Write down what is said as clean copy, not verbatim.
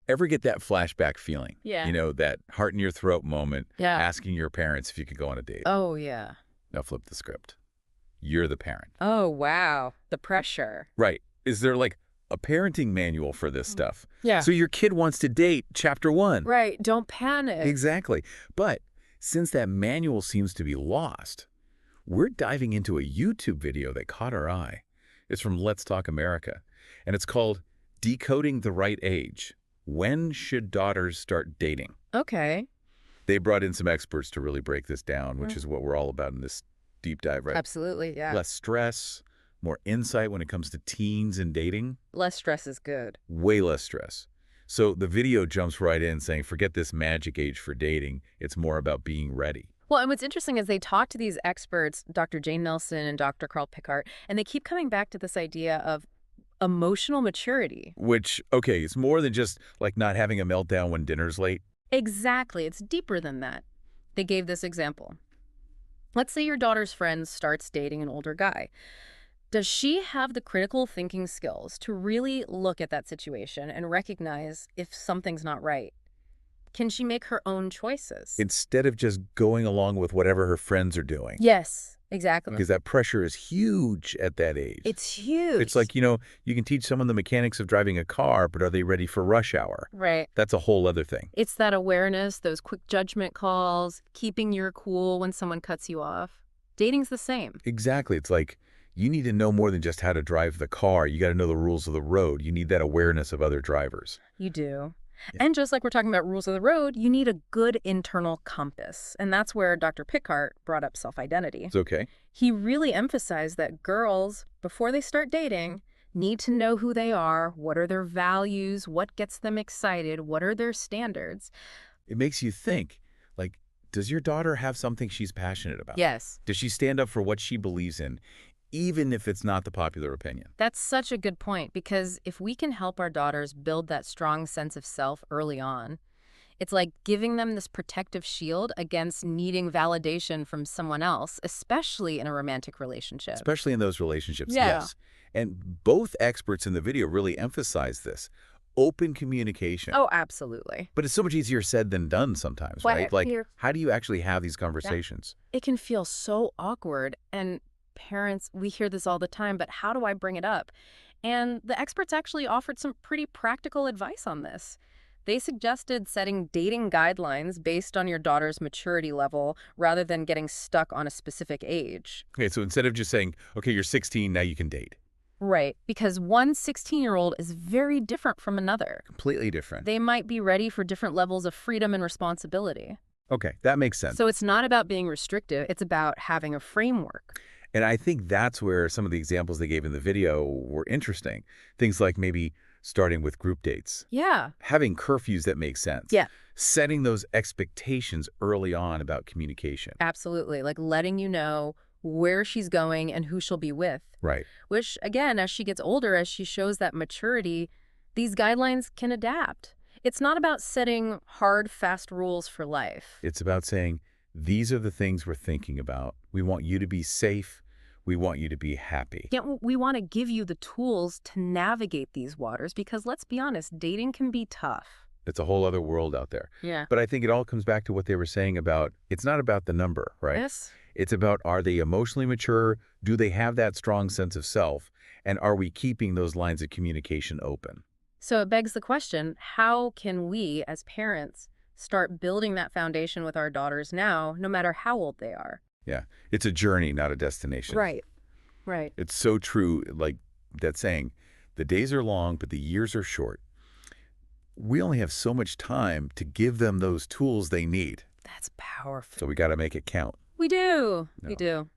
Ever get that flashback feeling? Yeah. That heart in your throat moment, Yeah. asking your parents if you could go on a date. Oh, yeah. Now flip the script. You're the parent. Oh, wow. The pressure. Right. Is there like a parenting manual for this stuff? Yeah. So your kid wants to date, chapter 1. Right. Don't panic. Exactly. But since that manual seems to be lost, we're diving into a YouTube video that caught our eye. It's from Let's Talk America, and it's called Decoding the Right Age. When should daughters start dating? Okay. They brought in some experts to really break this down, which is what we're all about in this deep dive, right? Absolutely, yeah. Less stress, more insight when it comes to teens and dating. Less stress is good. Way less stress. So the video jumps right in saying, forget this magic age for dating. It's more about being ready. Well, and what's interesting is they talk to these experts, Dr. Jane Nelson and Dr. Carl Pickart, and they keep coming back to this idea of emotional maturity. Which, okay, it's more than just like not having a meltdown when dinner's late. Exactly. It's deeper than that. They gave this example. Let's say your daughter's friend starts dating an older guy. Does she have the critical thinking skills to really look at that situation and recognize if something's not right? Can she make her own choices? Instead of just going along with whatever her friends are doing. Yes, exactly. Because that pressure is huge at that age. It's huge. It's like, you can teach someone the mechanics of driving a car, but are they ready for rush hour? Right. That's a whole other thing. It's that awareness, those quick judgment calls, keeping your cool when someone cuts you off. Dating's the same. Exactly. It's like you need to know more than just how to drive the car. You got to know the rules of the road. You need that awareness of other drivers. You do. Yeah. And just like we're talking about rules of the road, you need a good internal compass. And that's where Dr. Pickart brought up self-identity. It's okay. He really emphasized that girls, before they start dating, need to know who they are, what are their values, what gets them excited, what are their standards. It makes you think, like, does your daughter have something she's passionate about? Yes. Does she stand up for what she believes in, even if it's not the popular opinion? That's such a good point, because if we can help our daughters build that strong sense of self early on, it's like giving them this protective shield against needing validation from someone else, especially in a romantic relationship. Especially in those relationships, Yeah. yes. And both experts in the video really emphasize this. Open communication. Oh, absolutely. But it's so much easier said than done sometimes, Well, right? Like, here- how do you actually have these conversations? It can feel so awkward, and parents, we hear this all the time, but how do I bring it up? And the experts actually offered some pretty practical advice on this. They suggested setting dating guidelines based on your daughter's maturity level rather than getting stuck on a specific age. Okay, so instead of just saying, okay, you're 16, now you can date. Right, because one 16-year-old is very different from another. Completely different. They might be ready for different levels of freedom and responsibility. Okay, that makes sense. So it's not about being restrictive, it's about having a framework. And I think that's where some of the examples they gave in the video were interesting. Things like maybe starting with group dates. Yeah. Having curfews that make sense. Yeah. Setting those expectations early on about communication. Absolutely. Like letting you know where she's going and who she'll be with. Right. Which, again, as she gets older, as she shows that maturity, these guidelines can adapt. It's not about setting hard, fast rules for life. It's about saying, these are the things we're thinking about. We want you to be safe. We want you to be happy. Yet we want to give you the tools to navigate these waters because, let's be honest, dating can be tough. It's a whole other world out there. Yeah. But I think it all comes back to what they were saying about, it's not about the number, right? Yes. It's about, are they emotionally mature? Do they have that strong sense of self? And are we keeping those lines of communication open? So it begs the question, how can we as parents start building that foundation with our daughters now, no matter how old they are? Yeah. It's a journey, not a destination. Right. Right. It's so true, like that saying, the days are long, but the years are short. We only have so much time to give them those tools they need. That's powerful. So we got to make it count. We do. No. We do.